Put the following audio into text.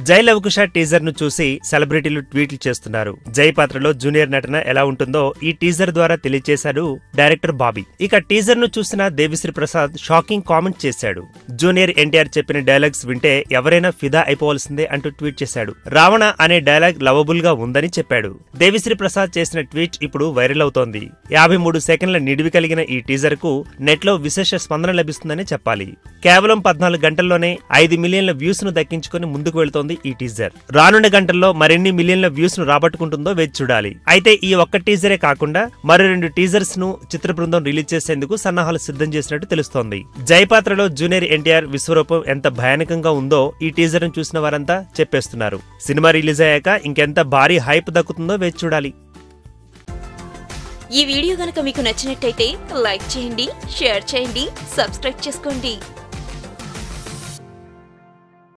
జై లవకుశ టీజర్ ను చూసి సెలబ్రిటీలు ట్వీట్లు చేస్తున్నారు. జై పాత్రలో జూనియర్ నటన ఎలా ఉంటుందో ఈ టీజర్ ద్వారా తెలియజేశాడు డైరెక్టర్ బాబీ. ఇక టీజర్ ను చూసిన దేవిశ్రీ ప్రసాద్ షాకింగ్ కామెంట్ చేశాడు. జూనియర్ ఎన్టీఆర్ చెప్పిన డైలాగ్స్ వింటే ఎవరైనా ఫిదా అయిపోవాల్సిందే అంటూ ట్వీట్ చేశాడు. రావణ అనే డైలాగ్ లవబుల్ గా ఉందని చెప్పాడు. దేవిశ్రీ ప్రసాద్ చేసిన ట్వీట్ ఇప్పుడు వైరల్ అవుతోంది. 53 సెకండ్ల నిడివి కలిగిన ఈ టీజర్ కు నెట్ లో విశేష స్పందన లభిస్తుందని చెప్పాలి. కేవలం 14 గంటల్లోనే 5 మిలియన్ల వ్యూస్ ను దక్కించుకుని ముందుకు వెళ్తోంది ఈ టీజర్. రానున్న గంటల్లో మరిన్ని మిలియన్ల వ్యూస్ ను రాబట్టుకుంటుందో వేచి చూడాలి. అయితే ఈ ఒక్క టీజరే కాకుండా మరో 2 టీజర్స్ ను చిత్ర బృందం రిలీజ్ చేసేందుకు సన్నాహాలు సిద్ధం చేసినట్టు తెలుస్తోంది. జై పాత్రలో జూనియర్ ఎన్టీఆర్ విశ్వరూపం ఎంత భయానకంగా ఉందో ఈ టీజర్ ను చూసిన వారంతా చెప్పేస్తున్నారు. సినిమా రిలీజ్ అయ్యాక ఇంకెంత భారీ హైప్ దక్కుతుందో వేచి చూడాలి. ఈ వీడియో గనుక మీకు నచ్చినట్టయితే లైక్ చేయండి, షేర్ చేయండి, సబ్స్క్రైబ్ చేసుకోండి.